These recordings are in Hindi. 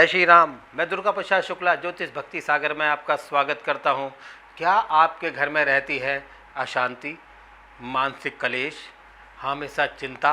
जय श्री राम। मैं दुर्गा प्रसाद शुक्ला ज्योतिष भक्ति सागर में आपका स्वागत करता हूं। क्या आपके घर में रहती है अशांति, मानसिक कलेश, हमेशा चिंता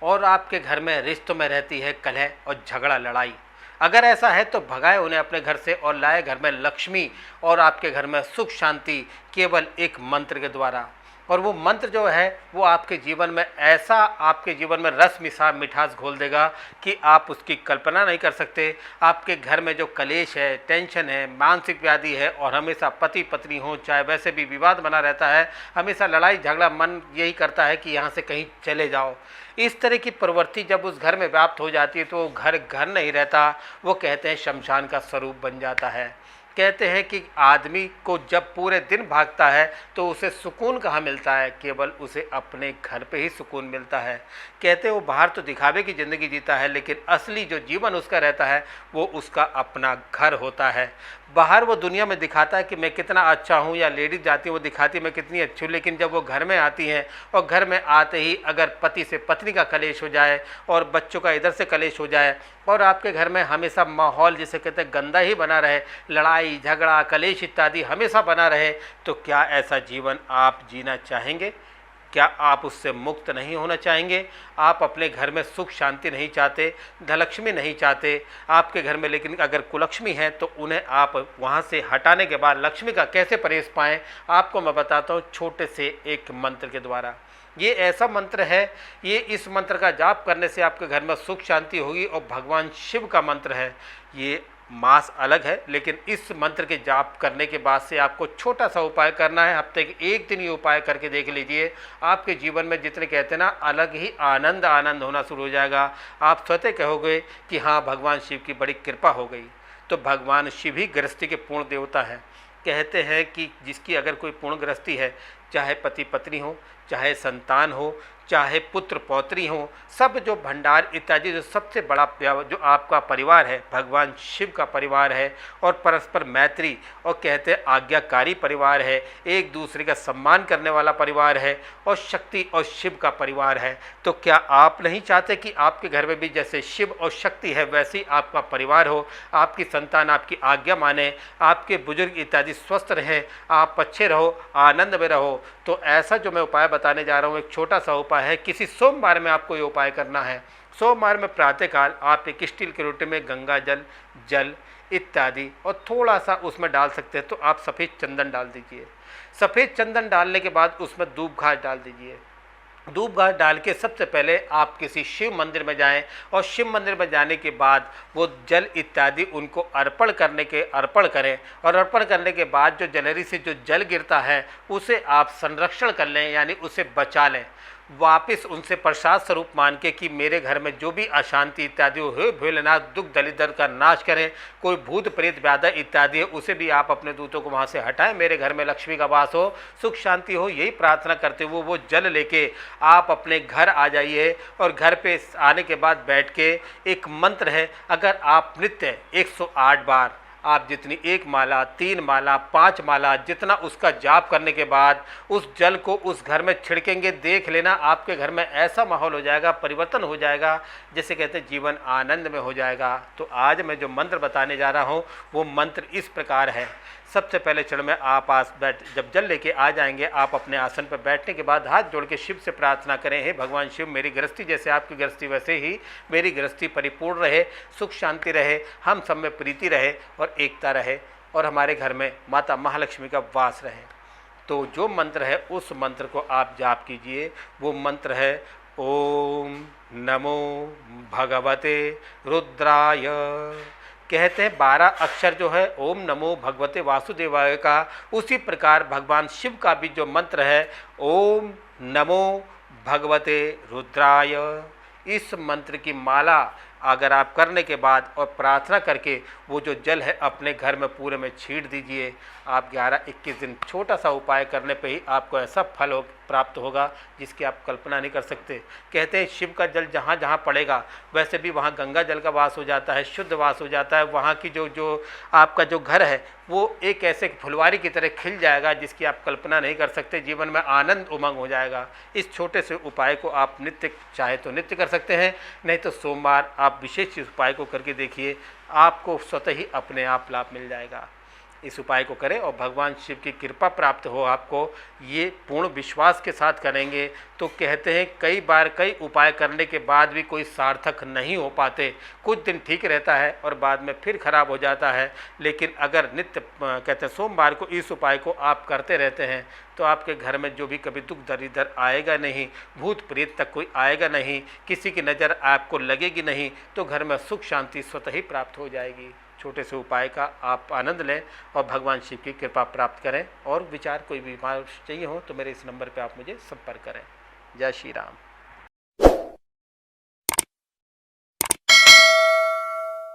और आपके घर में रिश्तों में रहती है कलह और झगड़ा लड़ाई? अगर ऐसा है तो भगाए उन्हें अपने घर से और लाए घर में लक्ष्मी और आपके घर में सुख शांति केवल एक मंत्र के द्वारा। और वो मंत्र जो है वो आपके जीवन में ऐसा आपके जीवन में रस मिठास घोल देगा कि आप उसकी कल्पना नहीं कर सकते। आपके घर में जो कलेश है, टेंशन है, मानसिक व्याधि है और हमेशा पति पत्नी हो, चाहे वैसे भी विवाद बना रहता है, हमेशा लड़ाई झगड़ा, मन यही करता है कि यहाँ से कहीं चले जाओ, इस तरह की प्रवृत्ति जब उस घर में व्याप्त हो जाती है तो घर घर नहीं रहता। वो कहते हैं शमशान का स्वरूप बन जाता है। कहते हैं कि आदमी को जब पूरे दिन भागता है तो उसे सुकून कहाँ मिलता है, केवल उसे अपने घर पे ही सुकून मिलता है। कहते हैं वो बाहर तो दिखावे की ज़िंदगी जीता है, लेकिन असली जो जीवन उसका रहता है वो उसका अपना घर होता है। बाहर वो दुनिया में दिखाता है कि मैं कितना अच्छा हूँ, या लेडीज जाती है वो दिखाती है मैं कितनी अच्छी हूँ, लेकिन जब वो घर में आती हैं और घर में आते ही अगर पति से पत्नी का कलेश हो जाए और बच्चों का इधर से कलेश हो जाए और आपके घर में हमेशा माहौल जिसे कहते हैं गंदा ही बना रहे, लड़ाई झगड़ा कलेश इत्यादि हमेशा बना रहे, तो क्या ऐसा जीवन आप जीना चाहेंगे? क्या आप उससे मुक्त नहीं होना चाहेंगे? आप अपने घर में सुख शांति नहीं चाहते, धनलक्ष्मी नहीं चाहते आपके घर में, लेकिन अगर कुलक्ष्मी है तो उन्हें आप वहाँ से हटाने के बाद लक्ष्मी का कैसे प्रवेश पाएँ, आपको मैं बताता हूँ छोटे से एक मंत्र के द्वारा। ये ऐसा मंत्र है, ये इस मंत्र का जाप करने से आपके घर में सुख शांति होगी और भगवान शिव का मंत्र है। ये मास अलग है, लेकिन इस मंत्र के जाप करने के बाद से आपको छोटा सा उपाय करना है। हफ्ते के एक दिन ये उपाय करके देख लीजिए, आपके जीवन में जितने कहते हैं ना अलग ही आनंद होना शुरू हो जाएगा। आप स्वतः कहोगे कि हाँ भगवान शिव की बड़ी कृपा हो गई। तो भगवान शिव ही गृहस्थी के पूर्ण देवता है। कहते हैं कि जिसकी अगर कोई पूर्ण गृहस्थी है, चाहे पति पत्नी हो, चाहे संतान हो, चाहे पुत्र पौत्री हो, सब जो भंडार इत्यादि जो सबसे बड़ा जो आपका परिवार है भगवान शिव का परिवार है, और परस्पर मैत्री और कहते हैं आज्ञाकारी परिवार है, एक दूसरे का सम्मान करने वाला परिवार है और शक्ति और शिव का परिवार है। तो क्या आप नहीं चाहते कि आपके घर में भी जैसे शिव और शक्ति है वैसे ही आपका परिवार हो, आपकी संतान आपकी आज्ञा माने, आपके बुजुर्ग इत्यादि स्वस्थ रहें, आप अच्छे रहो, आनंद में रहो? तो ऐसा जो मैं उपाय बताने जा रहा हूँ एक छोटा सा उपाय है। किसी सोमवार में आपको ये उपाय करना है। सोमवार में प्रातःकाल आप एक स्टील की लोटे में गंगा जल इत्यादि और थोड़ा सा उसमें डाल सकते हैं, तो आप सफ़ेद चंदन डाल दीजिए। सफ़ेद चंदन डालने के बाद उसमें दूब घास डाल दीजिए। दूब घास डाल के सबसे पहले आप किसी शिव मंदिर में जाएं और शिव मंदिर में जाने के बाद वो जल इत्यादि उनको अर्पण करें, और अर्पण करने के बाद जो जलहरी से जो जल गिरता है उसे आप संरक्षण कर लें, यानी उसे बचा लें। वापस उनसे प्रसाद स्वरूप मान के कि मेरे घर में जो भी अशांति इत्यादि हो, हे भोलेनाथ दुख दलिदर का नाश करें, कोई भूत प्रेत व्याधा इत्यादि है उसे भी आप अपने दूतों को वहाँ से हटाएं, मेरे घर में लक्ष्मी का वास हो, सुख शांति हो, यही प्रार्थना करते हुए वो जल लेके आप अपने घर आ जाइए। और घर पे आने के बाद बैठ के एक मंत्र है, अगर आप नित्य 108 बार आप जितनी 1 माला 3 माला 5 माला जितना उसका जाप करने के बाद उस जल को उस घर में छिड़केंगे, देख लेना आपके घर में ऐसा माहौल हो जाएगा, परिवर्तन हो जाएगा, जैसे कहते हैं जीवन आनंद में हो जाएगा। तो आज मैं जो मंत्र बताने जा रहा हूँ वो मंत्र इस प्रकार है। सबसे पहले चरण में आप जब जल लेके आ जाएंगे, आप अपने आसन पर बैठने के बाद हाथ जोड़ के शिव से प्रार्थना करें, हे भगवान शिव मेरी गृहस्थी जैसे आपकी गृहस्थी वैसे ही मेरी गृहस्थी परिपूर्ण रहे, सुख शांति रहे, हम सब में प्रीति रहे और एकता रहे, और हमारे घर में माता महालक्ष्मी का वास रहे। तो जो मंत्र है उस मंत्र को आप जाप कीजिए। वो मंत्र है ओम नमो भगवते रुद्राय। कहते हैं 12 अक्षर जो है ओम नमो भगवते वासुदेवाय का, उसी प्रकार भगवान शिव का भी जो मंत्र है ओम नमो भगवते रुद्राय। इस मंत्र की माला अगर आप करने के बाद और प्रार्थना करके वो जो जल है अपने घर में पूरे में छींट दीजिए। आप 11-21 दिन छोटा सा उपाय करने पे ही आपको ऐसा फल हो प्राप्त होगा जिसकी आप कल्पना नहीं कर सकते। कहते हैं शिव का जल जहाँ जहाँ पड़ेगा वैसे भी वहाँ गंगा जल का वास हो जाता है, शुद्ध वास हो जाता है। वहाँ की जो आपका जो घर है वो एक ऐसे फुलवारी की तरह खिल जाएगा जिसकी आप कल्पना नहीं कर सकते। जीवन में आनंद उमंग हो जाएगा। इस छोटे से उपाय को आप नित्य चाहे तो नित्य कर सकते हैं, नहीं तो सोमवार आप विशेष इस उपाय को करके देखिए, आपको स्वतः ही अपने आप लाभ मिल जाएगा। इस उपाय को करें और भगवान शिव की कृपा प्राप्त हो आपको। ये पूर्ण विश्वास के साथ करेंगे तो कहते हैं कई बार कई उपाय करने के बाद भी कोई सार्थक नहीं हो पाते। कुछ दिन ठीक रहता है और बाद में फिर खराब हो जाता है। लेकिन अगर नित्य कहते हैं सोमवार को इस उपाय को आप करते रहते हैं तो आपके घर में जो भी कभी दुख दरिद्र आएगा नहीं, भूत प्रेत तक कोई आएगा नहीं, किसी की नज़र आपको लगेगी नहीं, तो घर में सुख शांति स्वतः ही प्राप्त हो जाएगी। छोटे से उपाय का आप आनंद लें और भगवान शिव की कृपा प्राप्त करें। और विचार कोई भी चाहिए हो तो मेरे इस नंबर पे आप मुझे संपर्क करें। जय श्री राम।